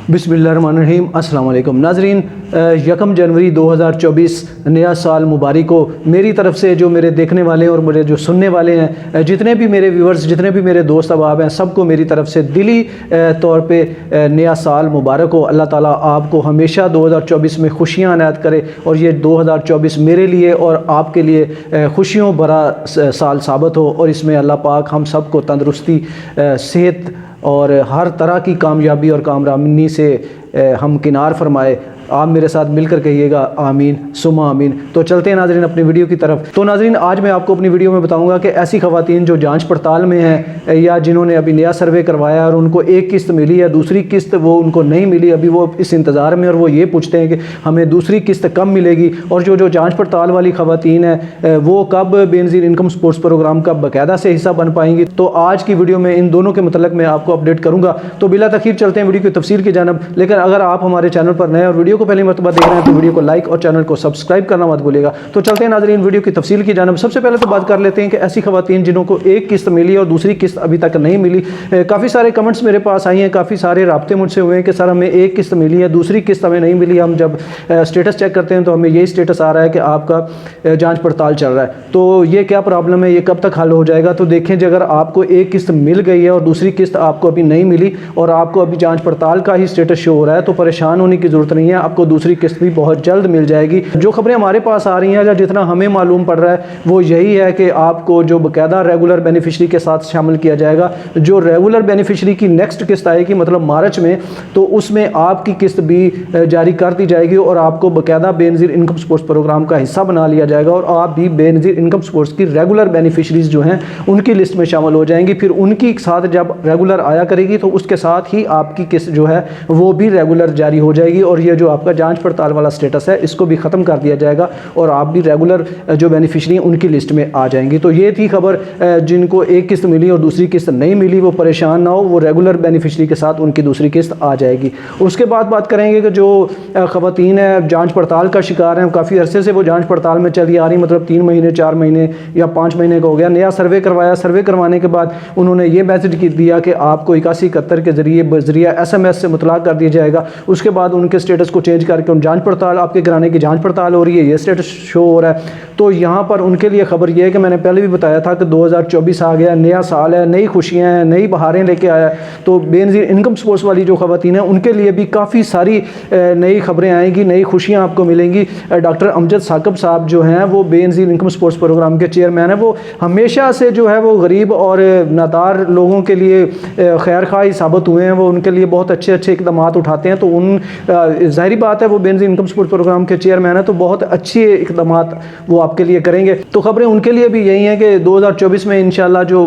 बिस्मिल्लाहिर्रहमानिर्रहीम। अस्सलाम वालेकुम नाज़रीन, 1 जनवरी 2024 नया साल मुबारक हो। मेरी तरफ़ से जो मेरे देखने वाले और मेरे जो सुनने वाले हैं, जितने भी मेरे व्यूवर्स, जितने भी मेरे दोस्त अहबाब हैं, सबको मेरी तरफ़ से दिली तौर पे नया साल मुबारक हो। अल्लाह ताला आपको हमेशा 2024 में खुशियाँ अनायत करे और ये 2024 मेरे लिए और आपके लिए खुशियों भरा साल साबित हो और इसमें अल्लाह पाक हम सबको तंदरुस्ती, सेहत और हर तरह की कामयाबी और कामरानी से हमकिनार फरमाए। आप मेरे साथ मिलकर कहिएगा आमीन सुमा आमीन। तो चलते हैं नाज़रीन अपनी वीडियो की तरफ। तो नाज़रीन, आज मैं आपको अपनी वीडियो में बताऊंगा कि ऐसी ख़वातीन जो जांच पड़ताल में हैं या जिन्होंने अभी नया सर्वे करवाया और उनको एक किस्त मिली है, दूसरी किस्त वो उनको नहीं मिली, अभी वो इस इंतज़ार में और वो ये पूछते हैं कि हमें दूसरी किस्त कब मिलेगी, और जो जाँच पड़ताल वाली ख़वातीन है वो कब बेनज़ीर इनकम सपोर्ट्स प्रोग्राम का बाकायदा से हिस्सा बन पाएंगी। तो आज की वीडियो में इन दोनों के मतलब मैं आपको अपडेट करूँगा। तो बिला तखीर चलते हैं वीडियो की तफसील की जानब। लेकिन अगर आप हमारे चैनल पर नए और वीडियो को पहली मरतबा देख रहे हैं तो वीडियो को लाइक और चैनल को सब्सक्राइब करना मत भूलिएगा। तो चलते हैं नाज़रीन वीडियो की तफसील की जानब। सबसे पहले तो बात कर लेते हैं कि ऐसी ख़वातीन जिनको एक किस्त मिली और दूसरी किस्त अभी तक नहीं मिली। काफ़ी सारे कमेंट्स मेरे पास आई हैं, काफ़ी सारे राब्ते मुझसे हुए हैं कि सर हमें एक किस्त मिली है, दूसरी किस्त हमें नहीं मिली। हम जब स्टेटस चेक करते हैं तो हमें यही स्टेटस आ रहा है कि आपका जाँच पड़ताल चल रहा है। तो ये क्या प्रॉब्लम है, ये कब तक हल हो जाएगा? तो देखें, अगर आपको एक किस्त मिल गई है और दूसरी किस्त आपको अभी नहीं मिली और आपको अभी जाँच पड़ताल का ही स्टेटस शो हो रहा है तो परेशान होने की ज़रूरत नहीं है, आपको दूसरी किस्त भी बहुत जल्द मिल जाएगी। जो खबरें हमारे पास आ रही हैं या जितना हमें मालूम पड़ रहा है वो यही है कि आपको जो बाकायदा रेगुलर बेनिफिशरी के साथ शामिल किया जाएगा। जो रेगुलर बेनिफिशरी की नेक्स्ट किस्त आएगी मतलब मार्च में, तो उसमें आपकी किस्त भी जारी कर दी जाएगी और आपको बाकायदा बेनज़ीर इनकम सपोर्ट्स प्रोग्राम का हिस्सा बना लिया जाएगा और आप भी बेनज़ीर इनकम सपोर्ट्स की रेगुलर बेनिफिशरीज जो हैं उनकी लिस्ट में शामिल हो जाएंगी। फिर उनकी साथ जब रेगुलर आया करेगी तो उसके साथ ही आपकी किस्त जो है वो भी रेगुलर जारी हो जाएगी और ये जो आपका जांच पड़ताल वाला स्टेटस है इसको भी ख़त्म कर दिया जाएगा और आप भी रेगुलर जो बेनिफिशरी हैं उनकी लिस्ट में आ जाएंगी। तो ये थी खबर। जिनको एक किस्त मिली और दूसरी किस्त नहीं मिली वो परेशान ना हो, वो रेगुलर बेनिफिशरी के साथ उनकी दूसरी किस्त आ जाएगी। उसके बाद बात करेंगे कि जो ख़वातीन है जांच पड़ताल का शिकार हैं, काफ़ी अरसे से वो जांच पड़ताल में चली आ रही, मतलब 3 महीने 4 महीने या 5 महीने का हो गया। नया सर्वे करवाया, सर्वे करवाने के बाद उन्होंने ये मैसेज दिया कि आपको 8171 के ज़रिए SMS से मुतला कर दिया जाएगा। उसके बाद उनके स्टेटस को चेंज करके उन जांच पड़ताल आपके घराने की जांच पड़ताल हो रही है, ये स्टेटस शो हो रहा है। तो यहाँ पर उनके लिए खबर ये है कि मैंने पहले भी बताया था कि 2024 आ गया, नया साल है, नई खुशियाँ हैं, नई बहारें लेके आया। तो बेनज़ीर इनकम सपोर्ट्स वाली जो ख़वातीन हैं उनके लिए भी काफ़ी सारी नई खबरें आएंगी, नई खुशियाँ आपको मिलेंगी। डॉक्टर अमजद साकब साहब जो हैं वो बेनज़ीर इनकम सपोर्ट्स प्रोग्राम के चेयरमैन हैं। वो हमेशा से जो है वो गरीब और नादार लोगों के लिए खैर ख़्वाह साबित हुए हैं, वो उनके लिए बहुत अच्छे अच्छे इक़दाम उठाते हैं। तो उन ज़ाहिर बात है वो बेनज़ीर इनकम सपोर्ट प्रोग्राम के चेयरमैन है तो बहुत अच्छे इक़दाम वो आपके लिए करेंगे। तो खबरें उनके लिए भी यही हैं कि 2024 में इंशाल्लाह जो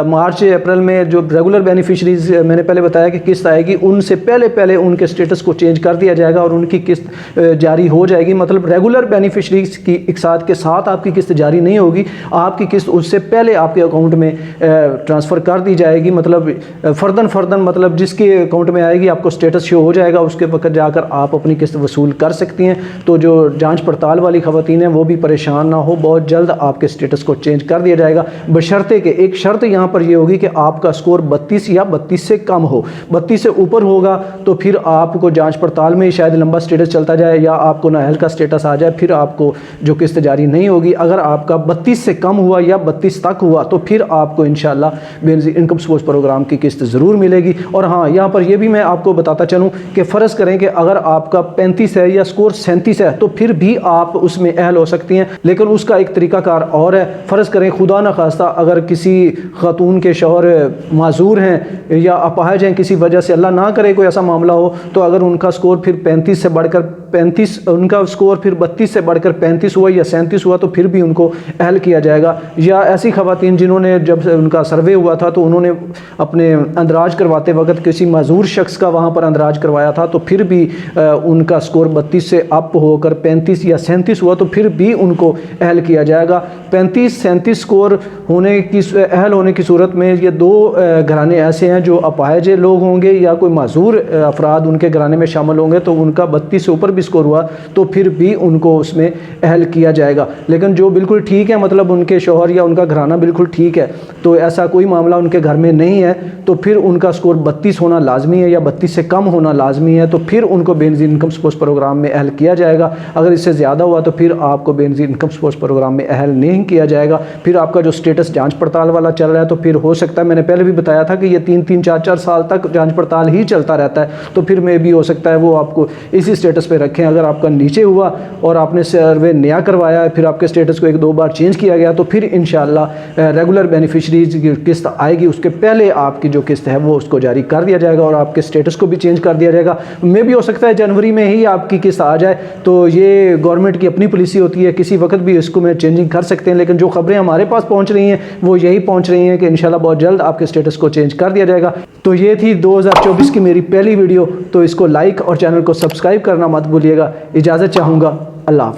मार्च अप्रैल में जो रेगुलर बेनिफिशरीज मैंने पहले बताया कि किस्त आएगी, उनसे पहले उनके स्टेटस को चेंज कर दिया जाएगा और उनकी किस्त जारी हो जाएगी। मतलब रेगुलर बेनिफिशरीज की एक साथ के साथ आपकी किस्त जारी नहीं होगी, आपकी किस्त उससे पहले आपके अकाउंट में ट्रांसफ़र कर दी जाएगी। मतलब फ़र्दन मतलब जिसके अकाउंट में आएगी आपको स्टेटस शो हो जाएगा, उसके वक्त जाकर आप अपनी किस्त वसूल कर सकती हैं। तो जो जांच पड़ताल वाली ख़वातीन हैं वो भी परेशान ना हो, बहुत जल्द आपके स्टेटस को चेंज कर दिया जाएगा। बशर्ते कि एक शर्त यहाँ पर ये होगी कि आपका स्कोर 32 या 32 से कम हो। 32 से ऊपर होगा तो फिर आपको जांच पड़ताल में शायद लंबा स्टेटस चलता जाए या आपको नाअहल का स्टेटस आ जाए, फिर आपको जो किस्त जारी नहीं होगी। अगर आपका 32 से कम हुआ या 32 तक हुआ तो फिर आपको इंशाल्लाह बेनज़ीर इनकम सपोर्ट्स प्रोग्राम की किस्त ज़रूर मिलेगी। और हाँ, यहाँ पर यह भी मैं आपको बताता चलूँ कि फ़र्ज़ करें कि अगर आपका 35 है या स्कोर 37 है तो फिर भी आप उसमें अहल हो सकती हैं, लेकिन उसका एक तरीक़ाकार और है। फ़र्ज़ करें खुदा न खास्ता अगर किसी खातून के शौहर माजूर हैं या अपाहिज हैं किसी वजह से, अल्लाह ना करे कोई ऐसा मामला हो, तो अगर उनका स्कोर फिर 35 से बढ़कर 35 उनका स्कोर फिर 32 से बढ़कर 35 हुआ या 37 हुआ तो फिर भी उनको अहल किया जाएगा। या ऐसी ख़वातीन जिन्होंने जब उनका सर्वे हुआ था तो उन्होंने अपने अंदराज करवाते वक्त किसी माजूर शख्स का वहाँ पर अंदराज करवाया था तो फिर भी उनका स्कोर 32 से अप होकर 35 या 37 हुआ तो फिर भी उनको अहल किया जाएगा। 35-37 स्कोर होने की अहल होने की सूरत में ये दो घराने ऐसे हैं जो अपाहिज लोग होंगे या कोई माजूर अफराद उनके घराने में शामिल होंगे तो उनका 32 से ऊपर भी स्कोर हुआ तो फिर भी उनको उसमें अहल किया जाएगा। लेकिन जो बिल्कुल ठीक है, मतलब उनके शौहर या उनका घराना बिल्कुल ठीक है, तो ऐसा कोई मामला उनके घर में नहीं है, तो फिर उनका स्कोर 32 होना लाजमी है या 32 से कम होना लाजमी है, तो फिर उनको बेनज़ीर इनकम सपोर्ट प्रोग्राम में अहल किया जाएगा। अगर इससे ज़्यादा हुआ तो फिर आपको बेनज़ीर इनकम सपोर्ट प्रोग्राम में अहल नहीं किया जाएगा। फिर आपका जो स्टेटस जांच पड़ताल वाला चल रहा है, तो फिर हो सकता है, मैंने पहले भी बताया था कि ये 3-3, 4-4 साल तक जांच पड़ताल ही चलता रहता है, तो फिर में भी हो सकता है वो आपको इसी स्टेटस पे रखें। अगर आपका नीचे हुआ और आपने सर्वे नया करवाया है, फिर आपके स्टेटस को 1-2 बार चेंज किया गया, तो फिर इंशाल्लाह रेगुलर बेनिफिशरीज की किस्त आएगी, उसके पहले आपकी जो किस्त है वो उसको जारी कर दिया जाएगा और आपके स्टेटस को भी चेंज कर दिया जाएगा। मे भी हो सकता है जनवरी में ही आपकी किस्त आ जाए, तो ये गवर्नमेंट की अपनी पॉलिसी होती है, किसी वक्त भी इसको में चेंजिंग कर सकते हैं। लेकिन जो खबरें हमारे पास पहुंच रही हैं वो यही पहुंच रही हैं कि इंशाल्लाह बहुत जल्द आपके स्टेटस को चेंज कर दिया जाएगा। तो ये थी 2024 की मेरी पहली वीडियो, तो इसको लाइक और चैनल को सब्सक्राइब करना मत भूलिएगा। इजाज़त चाहूँगा, अल्लाह हाफ़िज़।